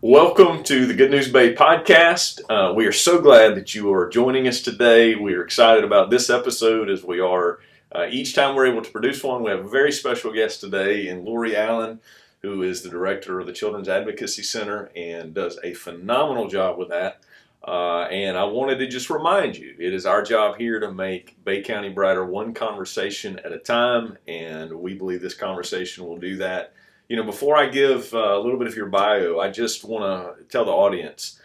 Welcome to the Good News Bay podcast. We are so glad that you are joining us today. We are excited about this episode as we are each time we're able to produce one. We have a very special guest today in Lori Allen, who is the director of the Children's Advocacy Center and does a phenomenal job with that. And I wanted to just remind you, it is our job here to make Bay County brighter one conversation at a time, and we believe this conversation will do that. You know, before I give a little bit of your bio, I just want to tell the audience,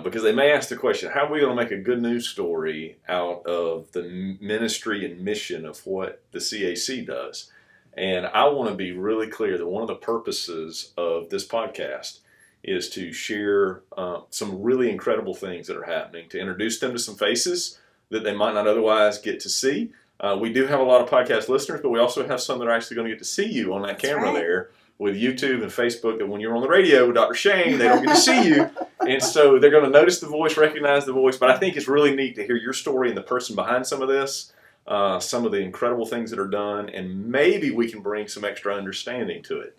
because they may ask the question, how are we going to make a good news story out of the ministry and mission of what the CAC does? And I want to be really clear that one of the purposes of this podcast is to share some really incredible things that are happening, to introduce them to some faces that they might not otherwise get to see. We do have a lot of podcast listeners, but we also have some that are actually going to get to see you on that camera there. With YouTube and Facebook, that when you're on the radio with Dr. Shane, they don't get to see you. And so they're going to notice the voice, recognize the voice. But I think it's really neat to hear your story and the person behind some of this, some of the incredible things that are done, and maybe we can bring some extra understanding to it.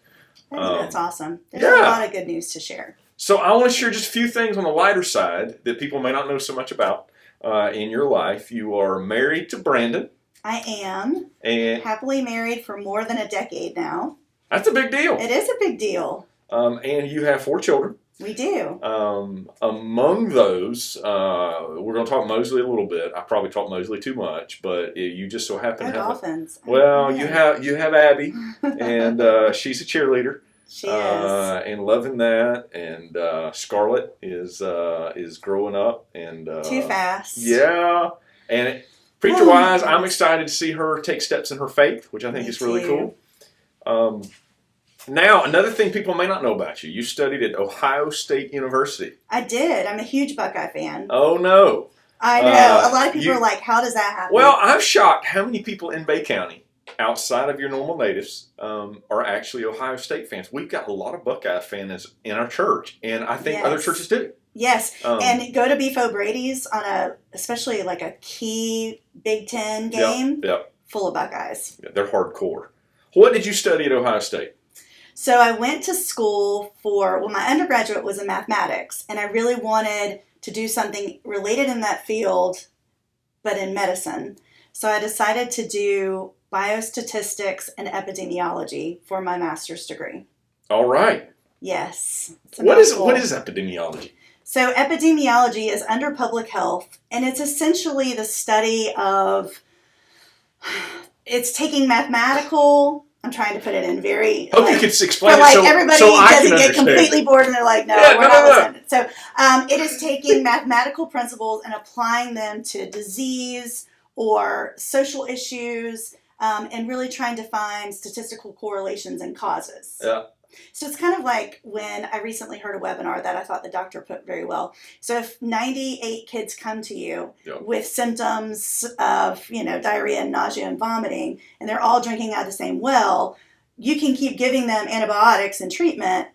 I think that's awesome. There's a lot of good news to share. So I want to share just a few things on the lighter side that people may not know so much about in your life. You are married to Brandon. I am. And happily married for more than a decade now. That's a big deal. It is a big deal. And you have 4 children. We do. Among those, we're going to talk Mosley a little bit. I probably talk Mosley too much, but you just so happen to have Dolphins. Well, you have Abby, and she's a cheerleader. She is. And loving that. And Scarlett is growing up and too fast. Yeah. And preacher-wise, I'm excited to see her take steps in her faith, which I think is really cool. Now, another thing people may not know about you, you studied at Ohio State University. I did. I'm a huge Buckeye fan. Oh, no. I know. A lot of people are like, how does that happen? Well, I'm shocked how many people in Bay County, outside of your normal natives, are actually Ohio State fans. We've got a lot of Buckeye fans in our church, and I think other churches do. Yes, and go to Beef O'Brady's on especially like a key Big Ten game, full of Buckeyes. Yeah, they're hardcore. What did you study at Ohio State? So I went to school my undergraduate was in mathematics, and I really wanted to do something related in that field, but in medicine. So I decided to do biostatistics and epidemiology for my master's degree. All right. Yes. What is epidemiology? So epidemiology is under public health, and it's essentially the study of, it's taking mathematical, I'm trying to put it in very... Hope you could explain it so everybody doesn't get completely bored and they're like, no, we're not listening. So it is taking mathematical principles and applying them to disease or social issues and really trying to find statistical correlations and causes. Yeah. So it's kind of like when I recently heard a webinar that I thought the doctor put very well. So if 98 kids come to you with symptoms of, diarrhea and nausea and vomiting, and they're all drinking out of the same well, you can keep giving them antibiotics and treatment,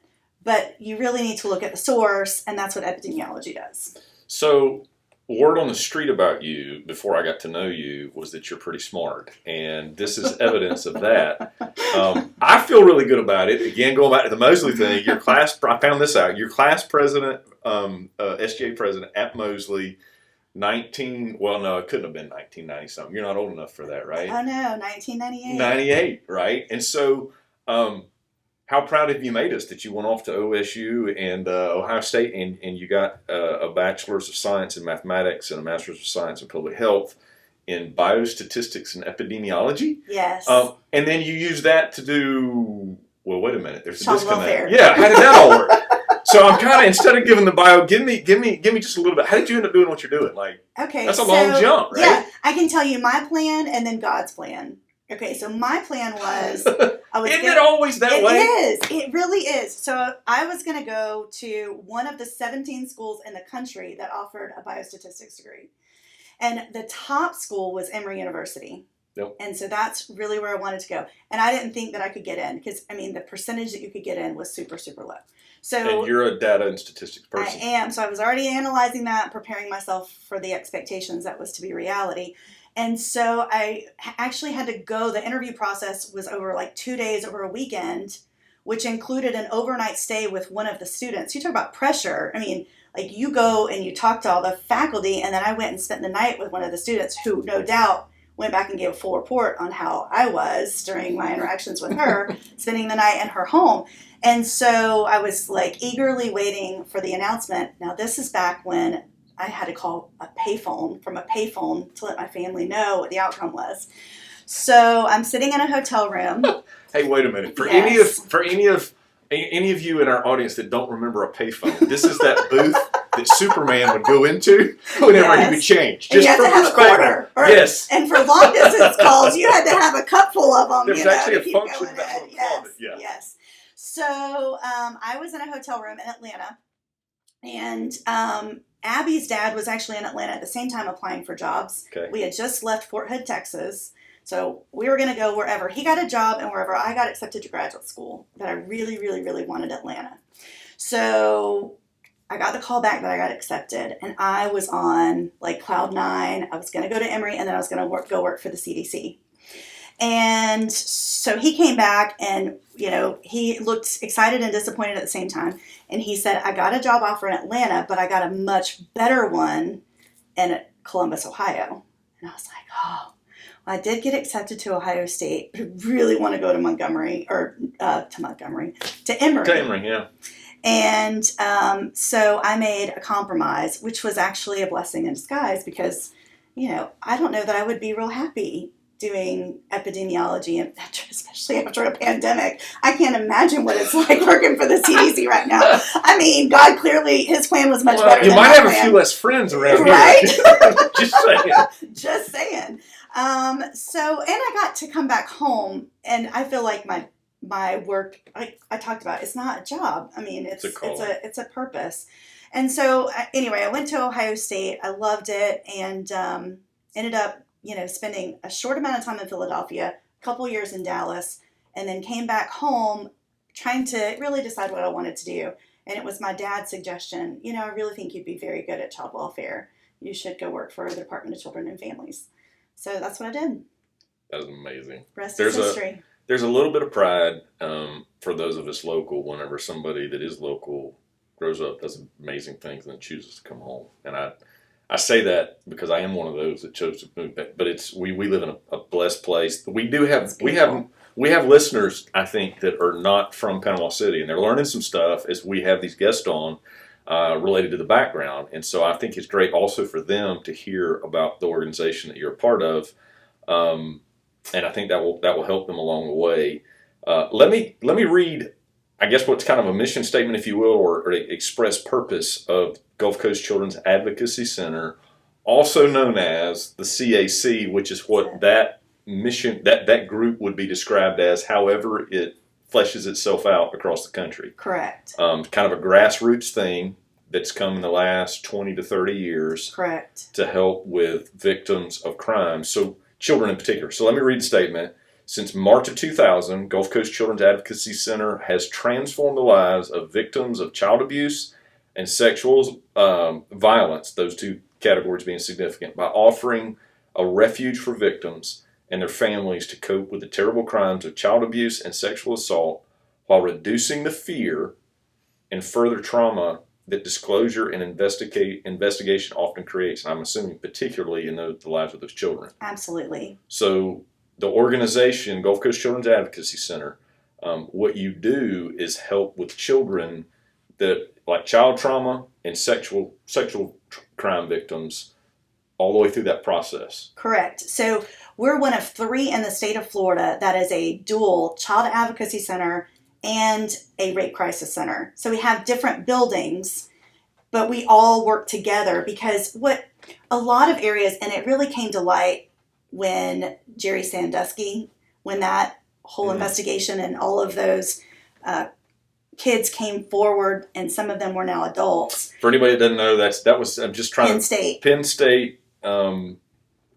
but you really need to look at the source, and that's what epidemiology does. So word on the street about you before I got to know you was that you're pretty smart, and this is evidence of that. I feel really good about it. Again, going back to the Mosley thing, I found this out. Your class president, SGA president at Mosley, it couldn't have been 1990 something. You're not old enough for that, right? Oh no, 1998. 98, right? And so, how proud have you made us that you went off to OSU and Ohio State and you got a bachelor's of science in mathematics and a master's of science in public health in biostatistics and epidemiology? Yes. And then you use that to do, well, wait a minute, there's a child disconnect. Welfare. Yeah, how did that all work? So I'm kind of, instead of giving the bio, give me just a little bit. How did you end up doing what you're doing? That's a long jump, right? Yeah, I can tell you my plan and then God's plan. Okay, so my plan was... Isn't it always that way? It is. It really is. So I was going to go to one of the 17 schools in the country that offered a biostatistics degree. And the top school was Emory University. Yep. And so that's really where I wanted to go. And I didn't think that I could get in because, the percentage that you could get in was super, super low. So, and you're a data and statistics person. I am. So I was already analyzing that, preparing myself for the expectations that was to be reality. And so I actually had to go. The interview process was over 2 days over a weekend which included an overnight stay with one of the students. You talk about pressure. I mean, like, you go and you talk to all the faculty, and then I went and spent the night with one of the students who no doubt went back and gave a full report on how I was during my interactions with her, spending the night in her home. And so I was like eagerly waiting for the announcement. Now, this is back when I had to call a payphone to let my family know what the outcome was. So I'm sitting in a hotel room. Hey, wait a minute. For Yes. any of you in our audience that don't remember a payphone, this is that booth that Superman would go into whenever he would change. Just Just you had to have a quarter. Yes. And for long distance calls, you had to have a cup full of them. There's actually a function in that little Yes. closet. Yeah. Yes. So I was in a hotel room in Atlanta, and Abby's dad was actually in Atlanta at the same time applying for jobs. Okay. We had just left Fort Hood, Texas. So we were going to go wherever he got a job and wherever I got accepted to graduate school. But I really, really, really wanted Atlanta. So I got the call back that I got accepted, and I was on like cloud nine. I was going to go to Emory, and then I was going to go work for the CDC. And so he came back, and, he looked excited and disappointed at the same time. And he said, I got a job offer in Atlanta, but I got a much better one in Columbus, Ohio. And I was like, oh, well, I did get accepted to Ohio State. I really want to go to Emory. To Emory, yeah. And so I made a compromise, which was actually a blessing in disguise because, I don't know that I would be real happy doing epidemiology, and especially after a pandemic. I can't imagine what it's like working for the CDC right now. I mean, God, clearly his plan was much better than my plan. You might have a few less friends around right? here. Just saying. Just saying. So, and I got to come back home, and I feel like my work, I talked about, it's not a job. I mean, it's a purpose. And so anyway, I went to Ohio State. I loved it, and ended up, spending a short amount of time in Philadelphia, a couple years in Dallas, and then came back home trying to really decide what I wanted to do. And it was my dad's suggestion, I really think you'd be very good at child welfare. You should go work for the Department of Children and Families. So that's what I did. That was amazing. Rest is history. There's a little bit of pride for those of us local whenever somebody that is local grows up, does amazing things, and then chooses to come home. And I say that because I am one of those that chose to move back. But we live in a blessed place. We have listeners, I think, that are not from Panama City, and they're learning some stuff as we have these guests on related to the background. And so I think it's great also for them to hear about the organization that you're a part of. And I think that will help them along the way. Let me read, I guess, what's kind of a mission statement, if you will, or express purpose of Gulf Coast Children's Advocacy Center, also known as the CAC, which is what that mission, that group would be described as, however it fleshes itself out across the country. Correct. Kind of a grassroots thing that's come in the last 20 to 30 years. Correct. To help with victims of crime. So children in particular. So let me read the statement. Since March of 2000, Gulf Coast Children's Advocacy Center has transformed the lives of victims of child abuse and sexual violence, those two categories being significant, by offering a refuge for victims and their families to cope with the terrible crimes of child abuse and sexual assault while reducing the fear and further trauma that disclosure and investigation often creates. And I'm assuming particularly in the lives of those children. Absolutely. So the organization, Gulf Coast Children's Advocacy Center, what you do is help with children that, like child trauma and sexual crime victims, all the way through that process. Correct. So we're one of 3 in the state of Florida that is a dual child advocacy center and a rape crisis center. So we have different buildings, but we all work together because what a lot of areas, and it really came to light when Jerry Sandusky, when that whole investigation and all of those kids came forward, and some of them were now adults. For anybody that doesn't know, that was I'm just trying Penn State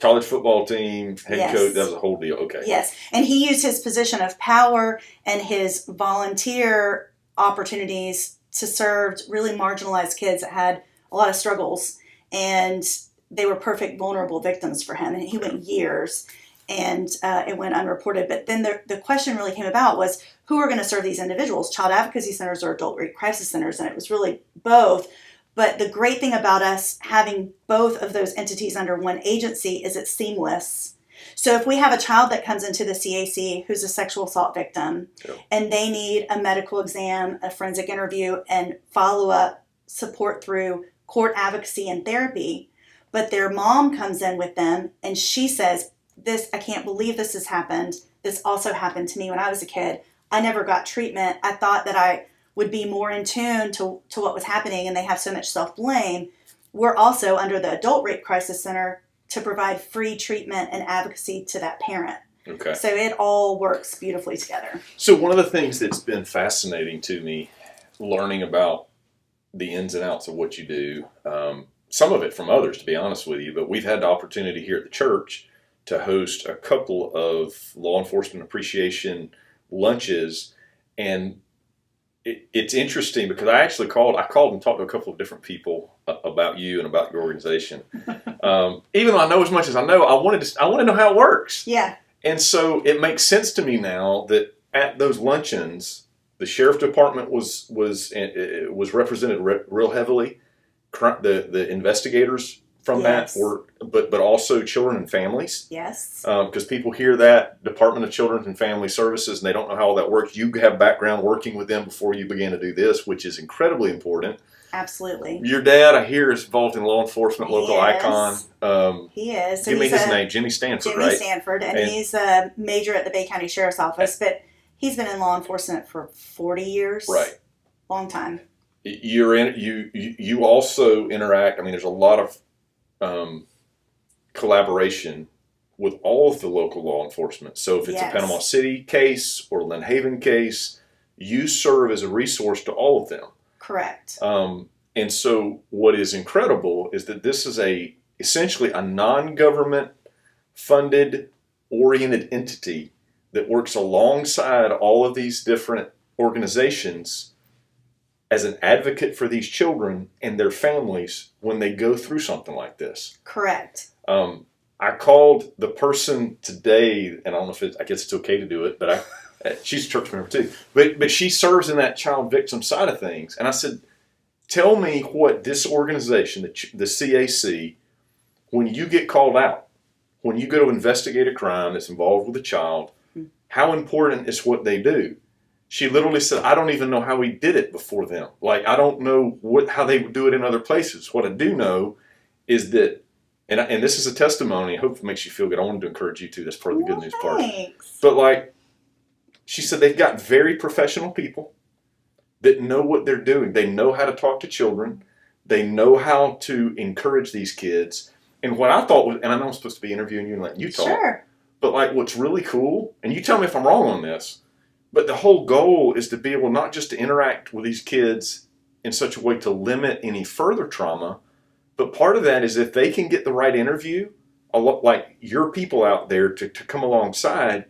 college football team head coach. That was a whole deal. Okay. Yes, and he used his position of power and his volunteer opportunities to serve really marginalized kids that had a lot of struggles, and they were perfect vulnerable victims for him. And he went years. and it went unreported. But then the question really came about was, who are going to serve these individuals, child advocacy centers or adult rape crisis centers? And it was really both. But the great thing about us having both of those entities under one agency is it's seamless. So if we have a child that comes into the CAC who's a sexual assault victim, and they need a medical exam, a forensic interview, and follow-up support through court advocacy and therapy, but their mom comes in with them and she says, I can't believe this has happened. This also happened to me when I was a kid. I never got treatment. I thought that I would be more in tune to what was happening, and they have so much self-blame. We're also under the Adult Rape Crisis Center to provide free treatment and advocacy to that parent. Okay. So it all works beautifully together. So one of the things that's been fascinating to me, learning about the ins and outs of what you do, some of it from others, to be honest with you, but we've had the opportunity here at the church to host a couple of law enforcement appreciation lunches, and it's interesting because I called and talked to a couple of different people about you and about your organization. Even though I know as much as I know, I want to know how it works. Yeah. And so it makes sense to me now that at those luncheons, the sheriff department was represented real heavily. The investigators from that were, but also children and families. Yes. Because people hear that Department of Children and Family Services and they don't know how all that works. You have background working with them before you began to do this, which is incredibly important. Absolutely. Your dad, I hear, is involved in law enforcement, local icon. He is. So give me his name, Jimmy Stanford, Jimmy right? Stanford, and he's a major at the Bay County Sheriff's Office, but he's been in law enforcement for 40 years. Right. Long time. You also interact. I mean, there's a lot of collaboration with all of the local law enforcement. So if it's a Panama City case or Lynn Haven case, you serve as a resource to all of them. Correct. And so what is incredible is that this is essentially a non-government funded oriented entity that works alongside all of these different organizations as an advocate for these children and their families when they go through something like this. Correct. I called the person today, and I don't know if I guess it's okay to do it, but she's a church member too. But she serves in that child victim side of things. And I said, tell me what this organization, the CAC, when you get called out, when you go to investigate a crime that's involved with a child, how important is what they do? She literally said, I don't even know how we did it before them. Like, I don't know how they would do it in other places. What I do know is that, and this is a testimony, I hope it makes you feel good. I wanted to encourage you to. That's part of the good news part. But like, she said, they've got very professional people that know what they're doing. They know how to talk to children. They know how to encourage these kids. And what I thought was, and I know I'm supposed to be interviewing you and letting you talk. Sure. But like, what's really cool, and you tell me if I'm wrong on this, but the whole goal is to be able not just to interact with these kids in such a way to limit any further trauma, but part of that is if they can get the right interview, a lot like your people out there to come alongside,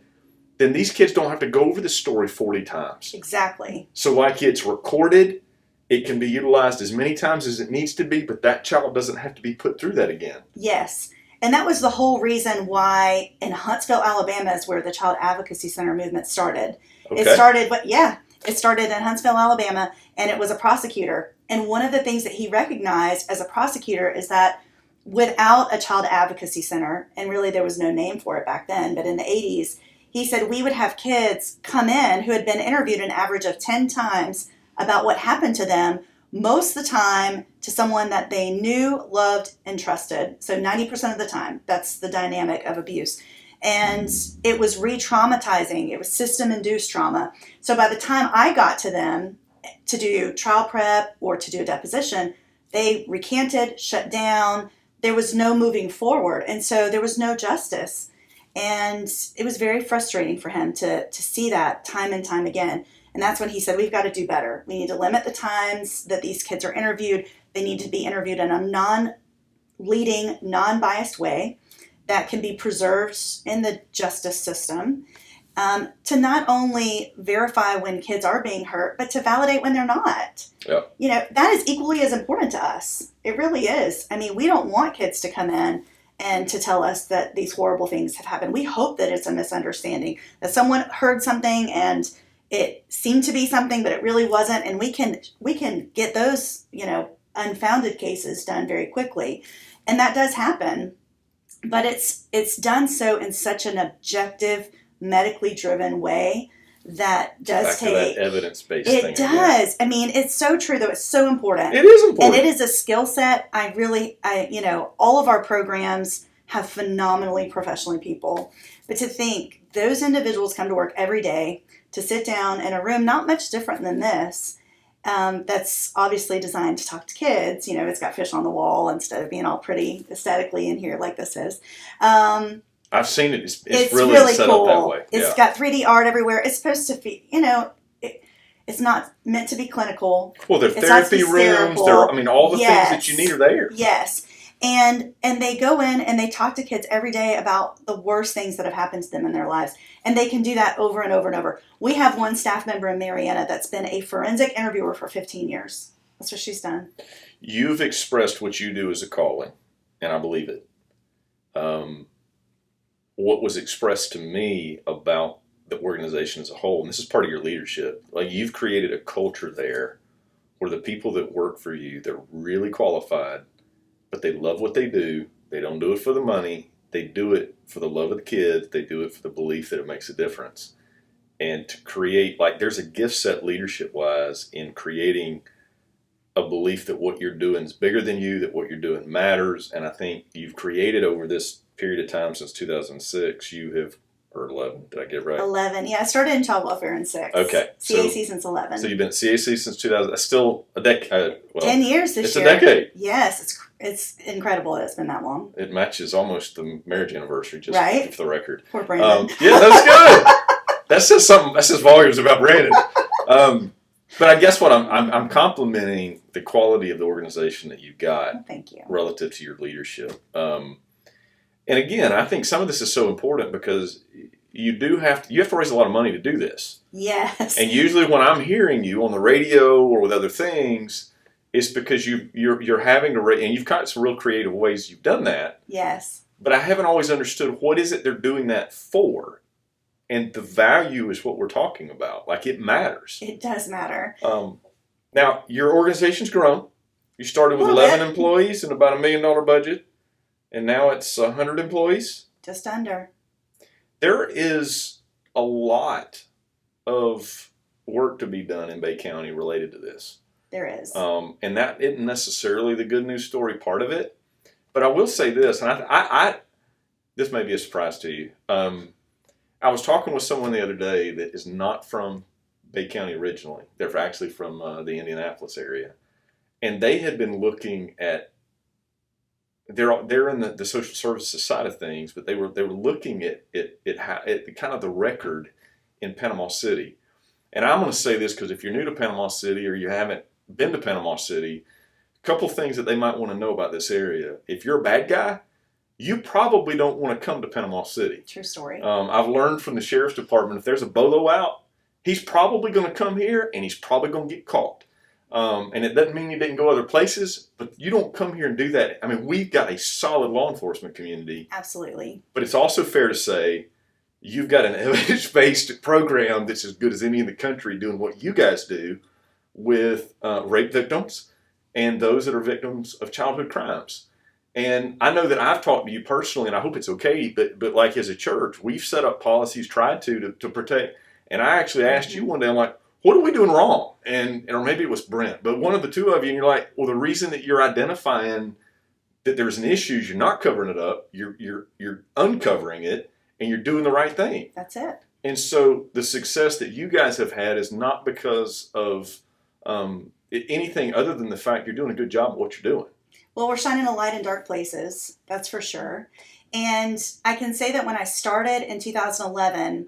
then these kids don't have to go over the story 40 times. Exactly. So like, it's recorded, it can be utilized as many times as it needs to be, but that child doesn't have to be put through that again. Yes. And that was the whole reason why in Huntsville, Alabama is where the Child Advocacy Center movement started. Okay. It started in Huntsville, Alabama, and it was a prosecutor. And one of the things that he recognized as a prosecutor is that without a child advocacy center, and really there was no name for it back then, but in the 80s, he said we would have kids come in who had been interviewed an average of 10 times about what happened to them, most of the time to someone that they knew, loved, and trusted. So 90% of the time, that's the dynamic of abuse. And it was re-traumatizing. It was system-induced trauma. So by the time I got to them to do trial prep or to do a deposition, they recanted, shut down. There was no moving forward. And so there was no justice. And it was very frustrating for him to see that time and time again. And that's when he said, we've got to do better. We need to limit the times that these kids are interviewed. They need to be interviewed in a non-leading, non-biased way that can be preserved in the justice system, to not only verify when kids are being hurt, but to validate when they're not. Yep. You know, that is equally as important to us. It really is. I mean, we don't want kids to come in and to tell us that these horrible things have happened. We hope that it's a misunderstanding, that someone heard something and it seemed to be something, but it really wasn't. And we can get those, unfounded cases done very quickly. And that does happen. But it's done so in such an objective, medically driven way that does back take to that evidence-based thing. It does. Again. I mean, it's so true, though. It's so important. It is important. And it is a skill set. All of our programs have phenomenally professional people. But to think those individuals come to work every day to sit down in a room not much different than this, that's obviously designed to talk to kids. It's got fish on the wall instead of being all pretty aesthetically in here like this is. I've seen it. It's really set cool. up that way. It's got 3D art everywhere. It's supposed to be, it's not meant to be clinical. Well, there are therapy rooms. All the things that you need are there. Yes. And they go in and they talk to kids every day about the worst things that have happened to them in their lives. And they can do that over and over and over. We have one staff member in Marietta that's been a forensic interviewer for 15 years. That's what she's done. You've expressed what you do as a calling, and I believe it. What was expressed to me about the organization as a whole, and this is part of your leadership, like you've created a culture there where the people that work for you, they're really qualified, but they love what they do. They don't do it for the money. They do it for the love of the kids. They do it for the belief that it makes a difference. And to create, there's a gift set leadership-wise in creating a belief that what you're doing is bigger than you, that what you're doing matters. And I think you've created over this period of time since 2006, or 11, did I get it right? 11, yeah. I started in child welfare in 6. Okay. CAC since 11. So you've been at CAC since 2000. That's still a decade. 10 years this year. It's a decade. Yes, it's incredible that it's been that long. It matches almost the marriage anniversary, just right? for the record. Poor Brandon. Yeah, that's good. That says something. That says volumes about Brandon. But I guess what I'm complimenting the quality of the organization that you've got. Thank you. Relative to your leadership. And again, I think some of this is so important because you have to raise a lot of money to do this. Yes. And usually when I'm hearing you on the radio or with other things, it's because you're having to raise, and you've got some real creative ways you've done that. Yes. But I haven't always understood what is it they're doing that for. And the value is what we're talking about. It matters. It does matter. Now, your organization's grown. You started with 11 employees and about $1 million budget. And now it's 100 employees? Just under. There is a lot of work to be done in Bay County related to this. There is. And that isn't necessarily the good news story part of it. But I will say this, and I this may be a surprise to you. I was talking with someone the other day that is not from Bay County originally. They're actually from the Indianapolis area. And they had been looking at, they're in the social services side of things, but they were looking at kind of the record in Panama City. And I'm going to say this because if you're new to Panama City or you haven't been to Panama City, a couple things that they might want to know about this area. If you're a bad guy, you probably don't want to come to Panama City. True story. I've learned from the sheriff's department, if there's a bolo out, he's probably going to come here and he's probably going to get caught. And it doesn't mean you didn't go other places, but you don't come here and do that. I mean, we've got a solid law enforcement community. Absolutely. But it's also fair to say you've got an evidence-based program that's as good as any in the country doing what you guys do with rape victims and those that are victims of childhood crimes. And I know that I've talked to you personally, and I hope it's okay, but as a church, we've set up policies, tried to protect. And I actually asked you one day, I'm like, what are we doing wrong? Or maybe it was Brent, but one of the two of you, and you're like, well, the reason that you're identifying that there's an issue is you're not covering it up, you're uncovering it, and you're doing the right thing. That's it. And so the success that you guys have had is not because of anything other than the fact you're doing a good job at what you're doing. Well, we're shining a light in dark places, that's for sure. And I can say that when I started in 2011,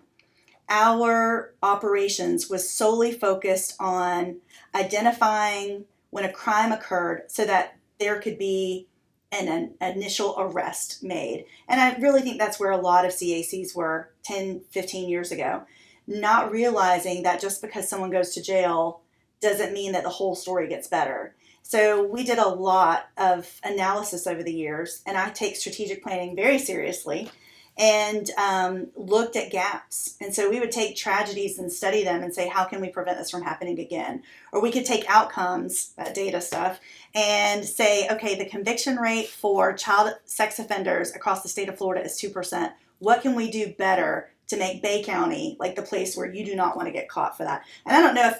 our operations was solely focused on identifying when a crime occurred so that there could be an initial arrest made. And I really think that's where a lot of CACs were 10, 15 years ago, not realizing that just because someone goes to jail doesn't mean that the whole story gets better. So we did a lot of analysis over the years, and I take strategic planning very seriously, and looked at gaps. And so we would take tragedies and study them and say, how can we prevent this from happening again? Or we could take outcomes, that data stuff, and say, okay, the conviction rate for child sex offenders across the state of Florida is 2%. What can we do better to make Bay County like the place where you do not want to get caught for that? And I don't know if,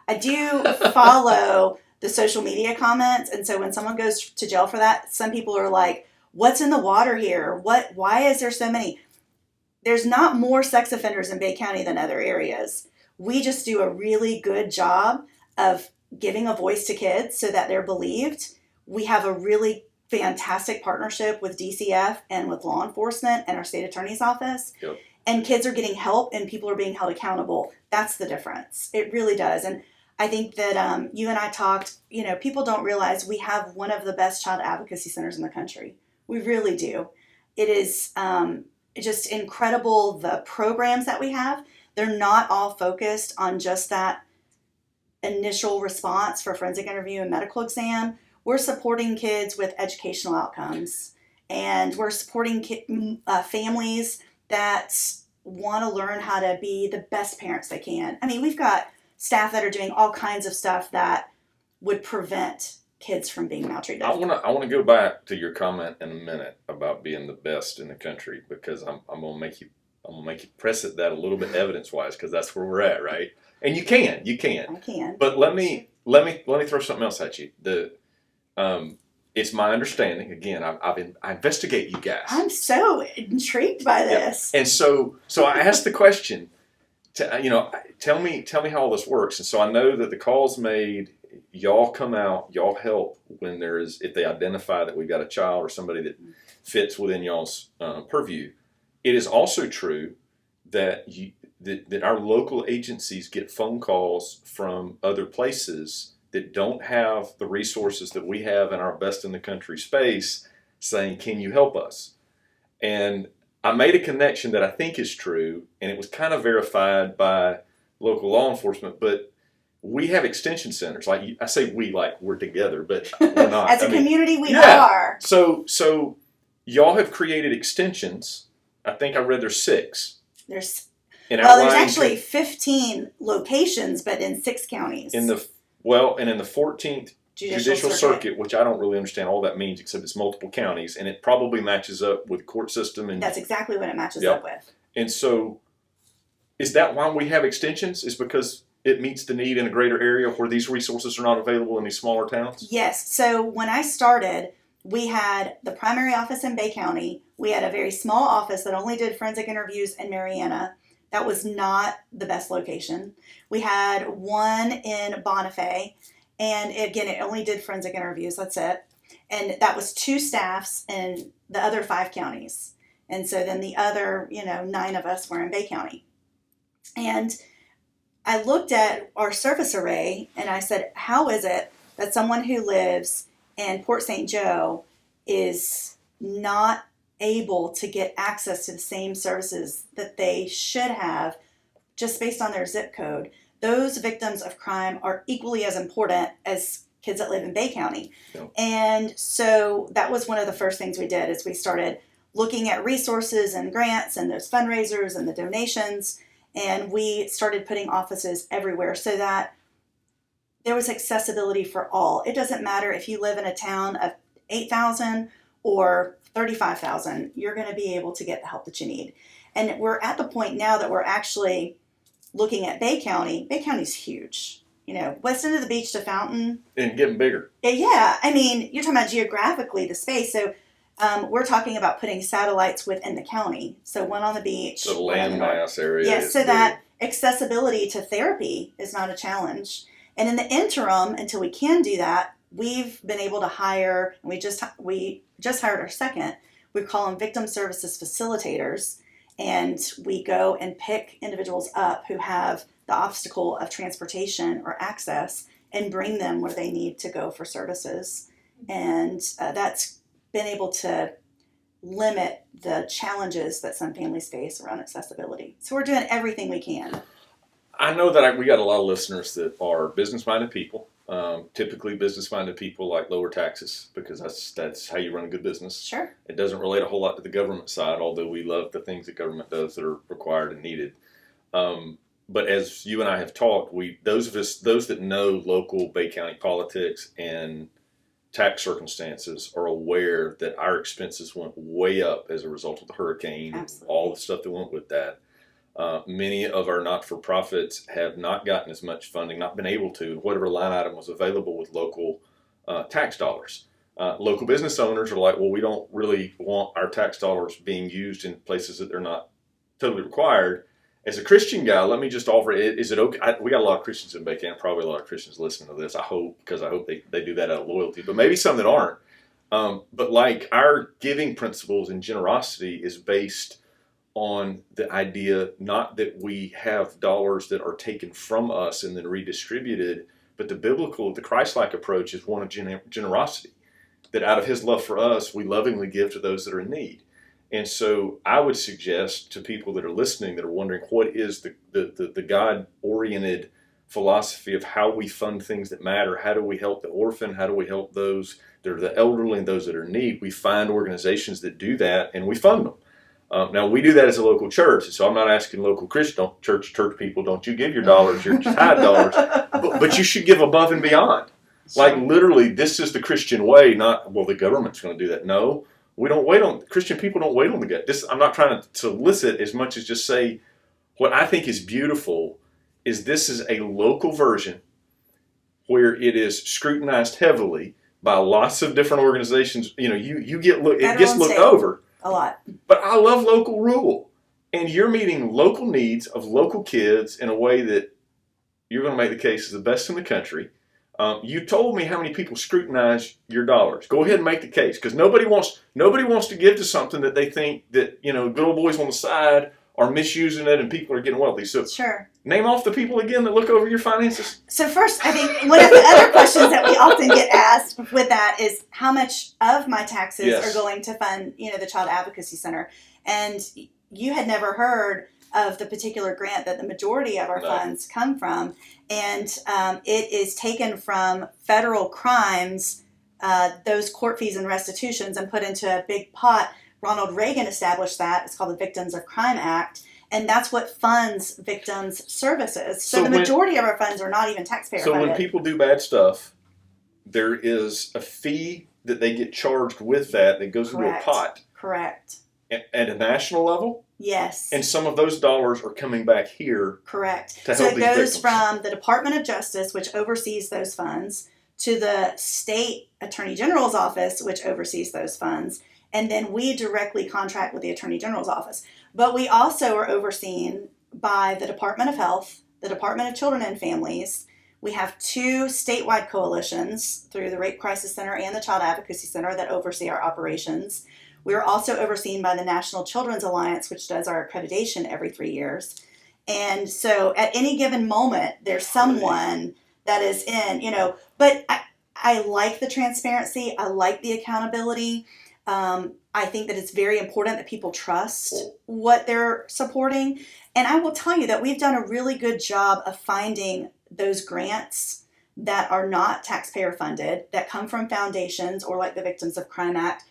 I do follow the social media comments. And so when someone goes to jail for that, some people are like, what's in the water here? Why is there so many? There's not more sex offenders in Bay County than other areas. We just do a really good job of giving a voice to kids so that they're believed. We have a really fantastic partnership with DCF and with law enforcement and our state attorney's office. Yep. And kids are getting help and people are being held accountable. That's the difference. It really does. And I think that you and I talked, people don't realize we have one of the best child advocacy centers in the country. We really do. It is just incredible, the programs that we have. They're not all focused on just that initial response for forensic interview and medical exam. We're supporting kids with educational outcomes, and we're supporting families that want to learn how to be the best parents they can. I mean, we've got staff that are doing all kinds of stuff that would prevent kids from being maltreated. I want to go back to your comment in a minute about being the best in the country, because I'm gonna make you press it that a little bit evidence wise, because that's where we're at, right? And you can. I can. But let me throw something else at you. It's my understanding. Again, I investigate you guys. I'm so intrigued by this. Yeah. And so I asked the question. Tell me how all this works. And so I know that the call's made. Y'all come out, y'all help if they identify that we've got a child or somebody that fits within y'all's purview. It is also true that that our local agencies get phone calls from other places that don't have the resources that we have in our best in the country space, saying, can you help us? And I made a connection that I think is true, and it was kind of verified by local law enforcement, but we have extension centers. Like I say we, like we're together, but we're not. As a community, we are. So y'all have created extensions. I think I read there's 6. There's actually 15 locations, but in 6 counties. In the 14th Judicial Circuit, which I don't really understand all that means, except it's multiple counties, and it probably matches up with court system. And that's exactly what it matches up with. And so, is that why we have extensions? Is because it meets the need in a greater area where these resources are not available in these smaller towns? Yes. So when I started, we had the primary office in Bay County. We had a very small office that only did forensic interviews in Mariana. That was not the best location. We had one in Bonifay, and again, it only did forensic interviews. That's it. And that was 2 staffs in the other 5 counties. And so then the other, 9 of us were in Bay County. And I looked at our service array and I said, how is it that someone who lives in Port St. Joe is not able to get access to the same services that they should have just based on their zip code? Those victims of crime are equally as important as kids that live in Bay County. Yep. And so that was one of the first things we did, is we started looking at resources and grants and those fundraisers and the donations. And we started putting offices everywhere so that there was accessibility for all. It doesn't matter if you live in a town of 8,000 or 35,000, you're going to be able to get the help that you need. And we're at the point now that we're actually looking at Bay County. Bay County's huge. West end of the beach to Fountain. And getting bigger. Yeah. I mean, you're talking about geographically the space. So we're talking about putting satellites within the county. So one on the beach. The landmass area. Yes, so that accessibility to therapy is not a challenge. And in the interim, until we can do that, we've been able to hire, and we just hired our second. We call them victim services facilitators. And we go and pick individuals up who have the obstacle of transportation or access and bring them where they need to go for services. And that's been able to limit the challenges that some families face around accessibility. So we're doing everything we can. I know that we got a lot of listeners that are business-minded people. Typically, business-minded people like lower taxes because that's how you run a good business. Sure. It doesn't relate a whole lot to the government side, although we love the things that government does that are required and needed. But as you and I have talked, those that know local Bay County politics and tax circumstances are aware that our expenses went way up as a result of the hurricane. Absolutely. And all the stuff that went with that. Many of our not-for-profits have not gotten as much funding, not been able to, whatever line item was available with local tax dollars. Local business owners are like, well, we don't really want our tax dollars being used in places that they're not totally required. As a Christian guy, let me just offer it. Is it okay? We got a lot of Christians in Bay County, probably a lot of Christians listening to this, I hope, because I hope they do that out of loyalty, but maybe some that aren't. But like our giving principles and generosity is based on the idea not that we have dollars that are taken from us and then redistributed, but the Christ-like approach is one of generosity, that out of his love for us, we lovingly give to those that are in need. And so I would suggest to people that are listening that are wondering what is the God-oriented philosophy of how we fund things that matter. How do we help the orphan? How do we help those that are the elderly and those that are in need? We find organizations that do that and we fund them. Now, we do that as a local church, and so I'm not asking local Christian church people, don't you give your dollars, your tithe dollars, but you should give above and beyond. Sure. Like literally, this is the Christian way, not, well, the government's going to do that. No, we don't wait on, Christian people don't wait on the government. I'm not trying to solicit as much as just say, what I think is beautiful is this is a local version where it is scrutinized heavily by lots of different organizations. You know, it gets looked over. A lot. But I love local rule. And you're meeting local needs of local kids in a way that you're going to make the case is the best in the country. You told me how many people scrutinize your dollars. Go ahead and make the case, because nobody wants to give to something that they think that, you know, good old boys on the side are misusing it and people are getting wealthy. So sure. Name off the people again that look over your finances. So first, I think one of the other questions that we often get asked with that is how much of my taxes are going to fund, you know, the Child Advocacy Center. And you had never heard of the particular grant that the majority of our funds come from. And it is taken from federal crimes, those court fees and restitutions, and put into a big pot. Ronald Reagan established that. It's called the Victims of Crime Act. And that's what funds victims' services. So the majority of our funds are not even taxpayer funded. So when people do bad stuff, there is a fee that they get charged with that goes into a pot. Correct. At a national level? Yes. And some of those dollars are coming back here. Correct. To help so it goes from the Department of Justice, which oversees those funds, to the state attorney general's office, which oversees those funds. And then we directly contract with the Attorney General's office. But we also are overseen by the Department of Health, the Department of Children and Families. We have 2 statewide coalitions through the Rape Crisis Center and the Child Advocacy Center that oversee our operations. We are also overseen by the National Children's Alliance, which does our accreditation every 3 years. And so at any given moment, there's someone that is in, you know, but I like the transparency. I like the accountability. I think that it's very important that people trust what they're supporting. And I will tell you that we've done a really good job of finding those grants that are not taxpayer funded, that come from foundations or like the Victims of Crime Act,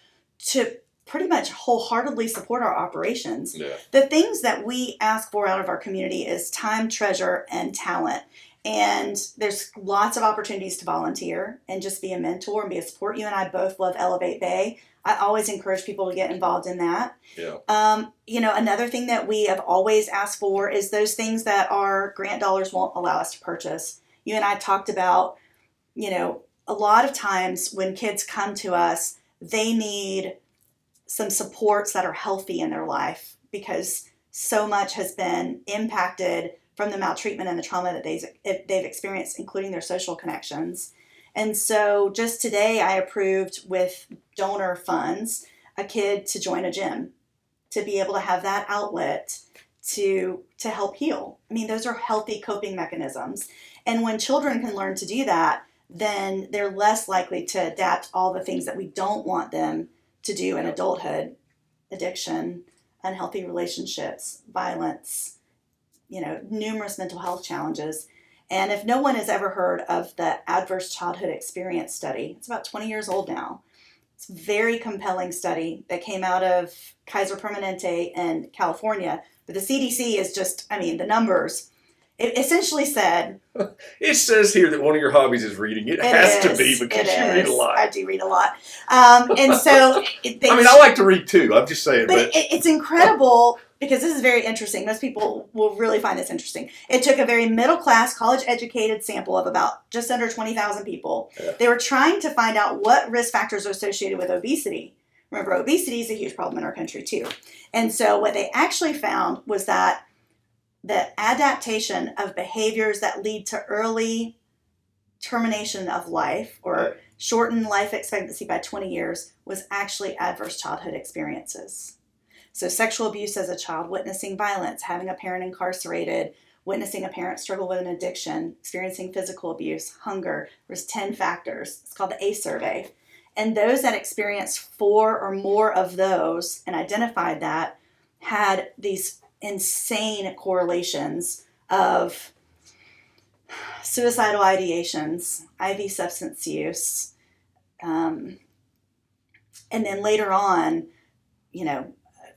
to pretty much wholeheartedly support our operations. Yeah. The things that we ask for out of our community is time, treasure, and talent. And there's lots of opportunities to volunteer and just be a mentor and be a support. You and I both love Elevate Bay. I always encourage people to get involved in that. Yeah. You know, another thing that we have always asked for is those things that our grant dollars won't allow us to purchase. You and I talked about, you know, a lot of times when kids come to us, they need some supports that are healthy in their life because so much has been impacted from the maltreatment and the trauma that they've experienced, including their social connections. And so just today I approved with donor funds a kid to join a gym, to be able to have that outlet to help heal. I mean, those are healthy coping mechanisms. And when children can learn to do that, then they're less likely to adapt all the things that we don't want them to do in adulthood: addiction, unhealthy relationships, violence, numerous mental health challenges. And if no one has ever heard of the Adverse Childhood Experience Study, it's about 20 years old now. It's a very compelling study that came out of Kaiser Permanente in California. But the CDC is just, the numbers. It essentially said... It says here that one of your hobbies is reading. It has to be because you read a lot. I do read a lot. And so... I like to read too. I'm just saying. But it's incredible because this is very interesting. Most people will really find this interesting. It took a very middle-class, college-educated sample of about just under 20,000 people. Yeah. They were trying to find out what risk factors are associated with obesity. Remember, obesity is a huge problem in our country too. And so what they actually found was that the adaptation of behaviors that lead to early termination of life or shorten life expectancy by 20 years was actually adverse childhood experiences. So sexual abuse as a child, witnessing violence, having a parent incarcerated, witnessing a parent struggle with an addiction, experiencing physical abuse, hunger. There's 10 factors. It's called the ACE survey. And those that experienced 4 or more of those and identified that had these insane correlations of suicidal ideations, IV substance use, and then later on,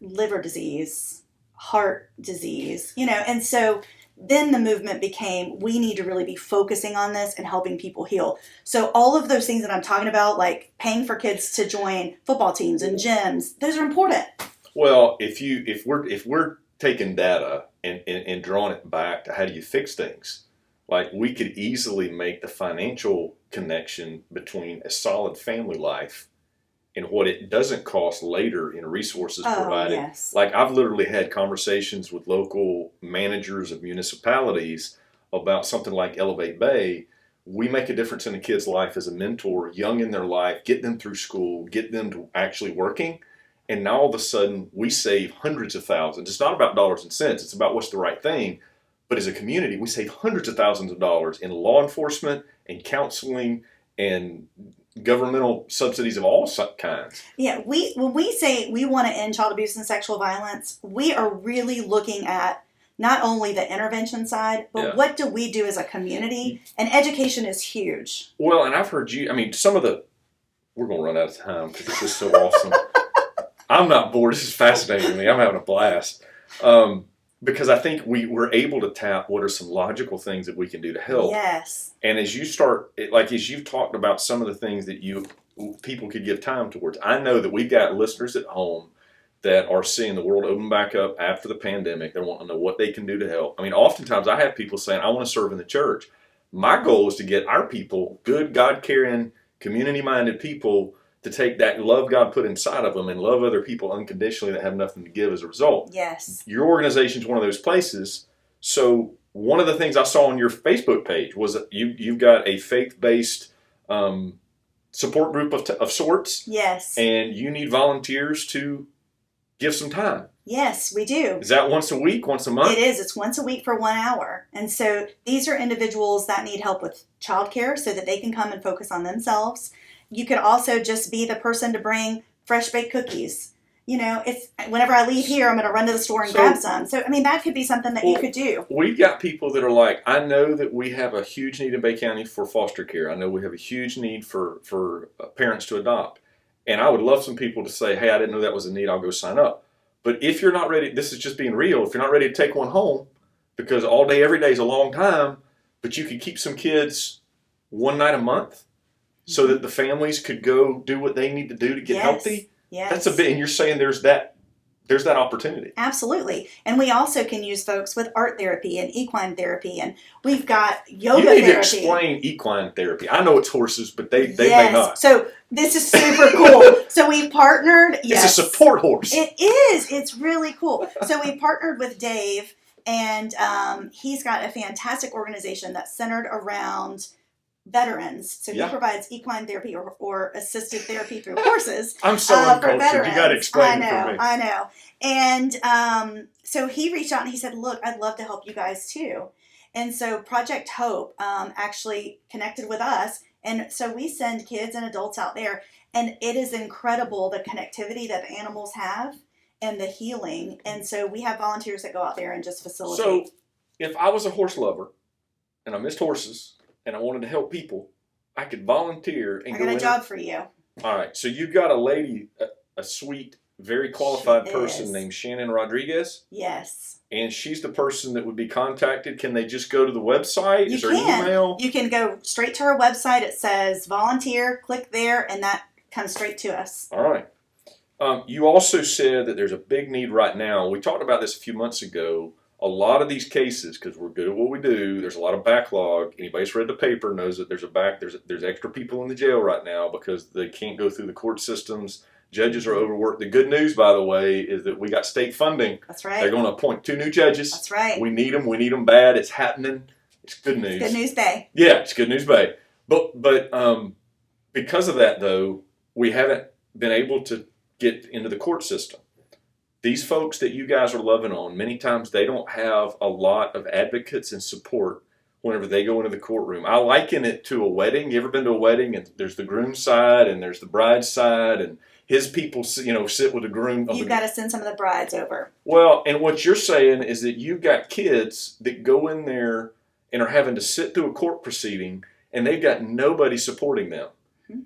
liver disease, heart disease, and so then the movement became, we need to really be focusing on this and helping people heal. So all of those things that I'm talking about, like paying for kids to join football teams and gyms, those are important. Well, if we're taking data and drawing it back to how do you fix things, like we could easily make the financial connection between a solid family life and what it doesn't cost later in resources provided. Yes. Like I've literally had conversations with local managers of municipalities about something like Elevate Bay. We make a difference in a kid's life as a mentor, young in their life, get them through school, get them to actually working. And now all of a sudden we save hundreds of thousands. It's not about dollars and cents. It's about what's the right thing. But as a community, we save hundreds of thousands of dollars in law enforcement and counseling and governmental subsidies of all kinds. Yeah, when we say we want to end child abuse and sexual violence, we are really looking at not only the intervention side, but what do we do as a community? And education is huge. Well, and I've heard you, we're going to run out of time because this is so awesome. I'm not bored. This is fascinating to me. I'm having a blast. Because I think we're able to tap what are some logical things that we can do to help. Yes. And as you as you've talked about some of the things that people could give time towards, I know that we've got listeners at home that are seeing the world open back up after the pandemic. They want to know what they can do to help. Oftentimes I have people saying, I want to serve in the church. My goal is to get our people, good, God-caring, community-minded people, to take that love God put inside of them and love other people unconditionally that have nothing to give as a result. Yes. Your organization's one of those places. So one of the things I saw on your Facebook page was that you've got a faith-based support group of sorts. Yes. And you need volunteers to give some time. Yes, we do. Is that once a week, once a month? It is. It's once a week for 1 hour. And so these are individuals that need help with childcare so that they can come and focus on themselves. You could also just be the person to bring fresh baked cookies. It's whenever I leave here, I'm going to run to the store and grab some. So, that could be something that you could do. We've got people that are like, I know that we have a huge need in Bay County for foster care. I know we have a huge need for parents to adopt. And I would love some people to say, hey, I didn't know that was a need. I'll go sign up. But if you're not ready, this is just being real. If you're not ready to take one home, because all day, every day is a long time, but you could keep some kids one night a month, so that the families could go do what they need to do to get healthy. Yes. That's a bit, and you're saying there's that opportunity. Absolutely. And we also can use folks with art therapy and equine therapy, and we've got yoga therapy. You need therapy. to explain equine therapy. I know it's horses, but they may not. So this is super cool. So we partnered. It's a support horse. It is. It's really cool. So we partnered with Dave, and he's got a fantastic organization that's centered around veterans. So he provides equine therapy or assisted therapy through horses. I'm so uncultured. You got to explain it for me. I know. And so he reached out and he said, look, I'd love to help you guys too. And so Project Hope actually connected with us. And so we send kids and adults out there. And it is incredible the connectivity that the animals have and the healing. And so we have volunteers that go out there and just facilitate. So if I was a horse lover and I missed horses and I wanted to help people, I could volunteer and go in. I got a job for you. All right. So you've got a lady, a sweet, very qualified person named Shannon Rodriguez. Yes. And she's the person that would be contacted. Can they just go to the website? Is there email? You can go straight to our website. It says volunteer, click there, and that comes straight to us. All right. You also said that there's a big need right now. We talked about this a few months ago. A lot of these cases, because we're good at what we do, there's a lot of backlog. Anybody who's read the paper knows that there's extra people in the jail right now because they can't go through the court systems. Judges are overworked. The good news, by the way, is that we got state funding. That's right. They're going to appoint 2 new judges. That's right. We need them. We need them bad. It's happening. It's good news. Good news day. Yeah, it's good news day. But because of that, though, we haven't been able to get into the court system. These folks that you guys are loving on, many times they don't have a lot of advocates and support whenever they go into the courtroom. I liken it to a wedding. You ever been to a wedding and there's the groom's side and there's the bride's side and his people, sit with the groom. You've got to send some of the brides over. Well, and what you're saying is that you've got kids that go in there and are having to sit through a court proceeding and they've got nobody supporting them.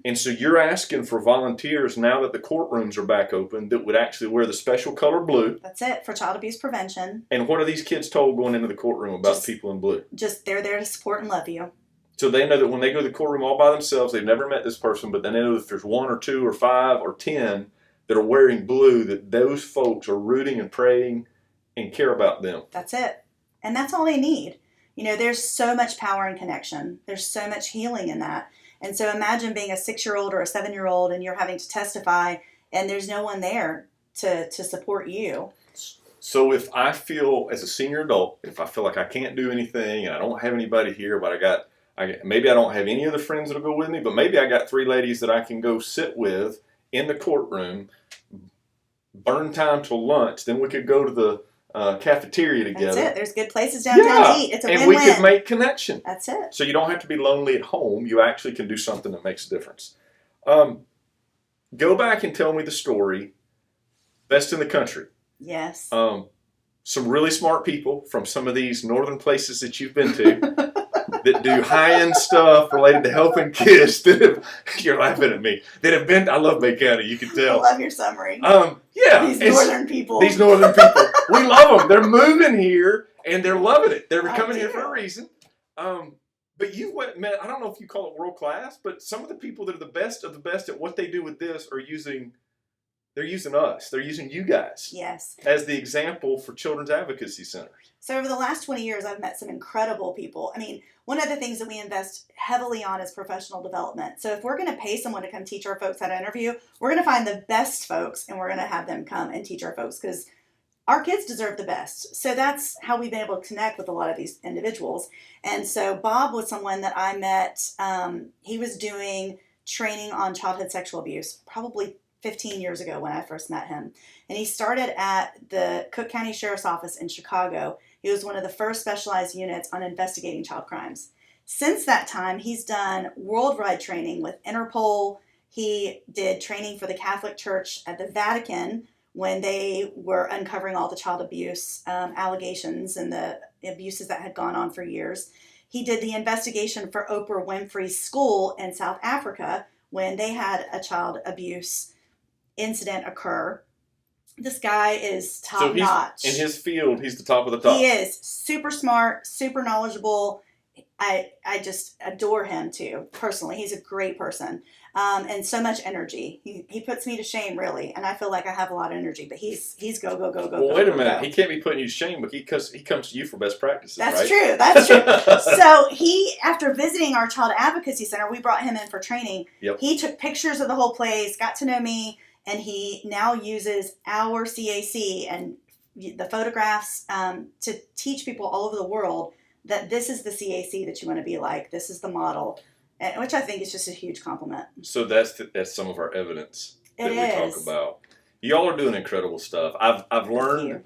And so you're asking for volunteers now that the courtrooms are back open that would actually wear the special color blue. That's it, for child abuse prevention. And what are these kids told going into the courtroom about people in blue? Just they're there to support and love you. So they know that when they go to the courtroom all by themselves, they've never met this person, but they know if there's 1 or 2 or 5 or 10 that are wearing blue, that those folks are rooting and praying and care about them. That's it. And that's all they need. There's so much power in connection. There's so much healing in that. And so imagine being a 6-year-old or a 7-year-old and you're having to testify and there's no one there to support you. So if I feel as a senior adult, if I feel like I can't do anything and I don't have anybody here, but maybe I don't have any other friends that'll go with me, but maybe I got 3 ladies that I can go sit with in the courtroom, burn time till lunch, then we could go to the cafeteria together. That's it. There's good places downtown to eat. It's a win-win. And we could make connection. That's it. So you don't have to be lonely at home. You actually can do something that makes a difference. Go back and tell me the story. Best in the country. Yes. Some really smart people from some of these northern places that you've been to that do high-end stuff related to helping kids. You're laughing at me. I love Bay County, you can tell. I love your summary. Yeah. These northern people. We love them. They're moving here, and they're loving it. They're coming here for a reason. But you met, I don't know if you call it world class, but some of the people that are the best of the best at what they do with this are they're using us. They're using you guys. Yes. As the example for Children's Advocacy Centers. So over the last 20 years, I've met some incredible people. One of the things that we invest heavily on is professional development. So if we're going to pay someone to come teach our folks how to interview, we're going to find the best folks and we're going to have them come and teach our folks because our kids deserve the best. So that's how we've been able to connect with a lot of these individuals. And so Bob was someone that I met. He was doing training on childhood sexual abuse probably 15 years ago when I first met him. And he started at the Cook County Sheriff's Office in Chicago. He was one of the first specialized units on investigating child crimes. Since that time, he's done worldwide training with Interpol. He did training for the Catholic Church at the Vatican when they were uncovering all the child abuse allegations and the abuses that had gone on for years. He did the investigation for Oprah Winfrey's school in South Africa when they had a child abuse incident occur. This guy is top notch. In his field, he's the top of the top. He is super smart, super knowledgeable. I just adore him too, personally. He's a great person. And so much energy. He puts me to shame, really. And I feel like I have a lot of energy, but he's go, go, go, go, well, go. Wait a minute. He can't be putting you to shame because he comes to you for best practices, That's right? true. That's true. So after visiting our Child Advocacy Center, we brought him in for training. Yep. He took pictures of the whole place, got to know me, and he now uses our CAC and the photographs to teach people all over the world that this is the CAC that you want to be like. This is the model, which I think is just a huge compliment. So that's some of our evidence that we talk about. Y'all are doing incredible stuff. I've learned,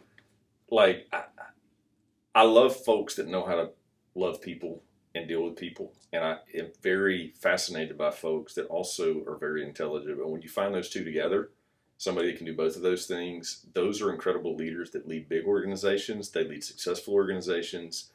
I love folks that know how to love people and deal with people. And I am very fascinated by folks that also are very intelligent. But when you find those two together, somebody that can do both of those things, those are incredible leaders that lead big organizations. They lead successful organizations.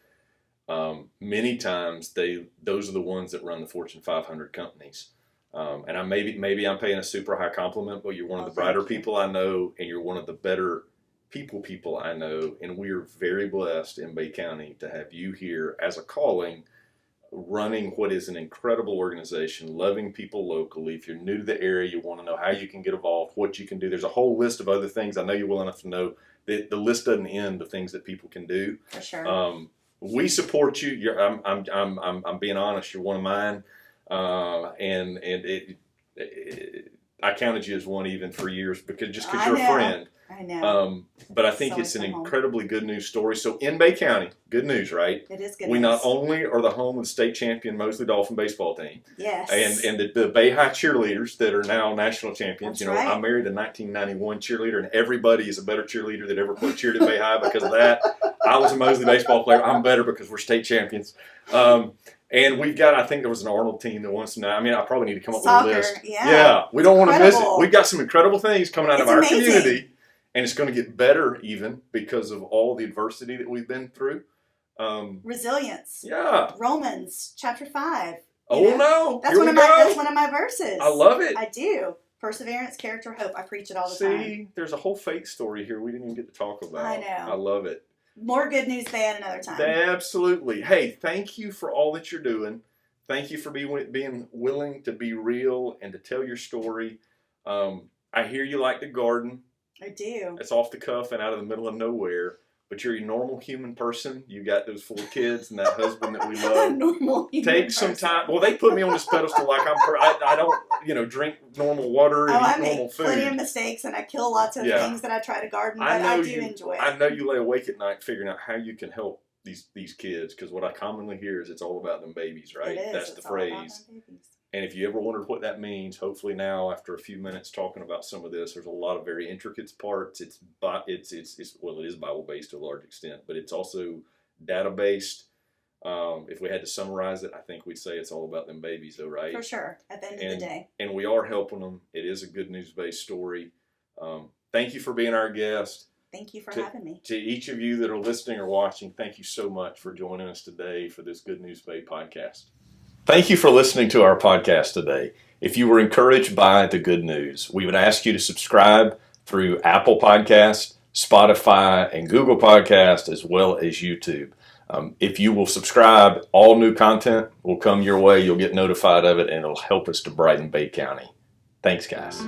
Many times those are the ones that run the Fortune 500 companies. And maybe I'm paying a super high compliment, but you're one of the brighter people I know, and you're one of the better people I know, and we are very blessed in Bay County to have you here as a calling, running what is an incredible organization, loving people locally. If you're new to the area, you want to know how you can get involved, what you can do. There's a whole list of other things. I know you're well enough to know that the list doesn't end of things that people can do. For sure. We support you. I'm being honest. You're one of mine, and I counted you as one even for years because you're a friend. I know. But I think it's an incredibly good news story. So in Bay County, good news, right? It is good We news. not only are the home of the state champion Mosley Dolphin baseball team, yes, and the Bay High cheerleaders that are now national champions. That's right. I married a 1991 cheerleader, and everybody is a better cheerleader that ever played cheered at Bay High because of that. I was a Mosley baseball player. I'm better because we're state champions. And we've got, I think there was an Arnold team that wants to know. I mean, I probably need to come up with a list. Yeah, we don't want to miss it. We've got some incredible things coming out of our amazing. community. And it's going to get better even because of all the adversity that we've been through. Resilience. Yeah. Romans chapter 5. No. That's one of my verses. I love it. I do. Perseverance, character, hope. I preach it all the time. See, there's a whole faith story here we didn't even get to talk about. I know. I love it. More good news than another time. Absolutely. Hey, thank you for all that you're doing. Thank you for being willing to be real and to tell your story. I hear you like to garden. I do. It's off the cuff and out of the middle of nowhere, but you're a normal human person. You got those 4 kids and that husband that we love. Normal human Take some time. Well, they put me on this pedestal like I don't, drink normal water and eat normal food. I make plenty of mistakes and I kill lots of things that I try to garden, but I do enjoy it. I know you lay awake at night figuring out how you can help these kids, because what I commonly hear is it's all about them babies, right? It is. That's the phrase. And if you ever wondered what that means, hopefully now, after a few minutes talking about some of this, there's a lot of very intricate parts. It is Bible based to a large extent, but it's also data based. If we had to summarize it, I think we'd say it's all about them babies, though, right? For sure. At the end of the day. And we are helping them. It is a good news based story. Thank you for being our guest. Thank you for having me. To each of you that are listening or watching, thank you so much for joining us today for this Good News Bay podcast. Thank you for listening to our podcast today. If you were encouraged by the good news, we would ask you to subscribe through Apple Podcasts, Spotify, and Google Podcasts, as well as YouTube. If you will subscribe, all new content will come your way. You'll get notified of it, and it'll help us to brighten Bay County. Thanks, guys.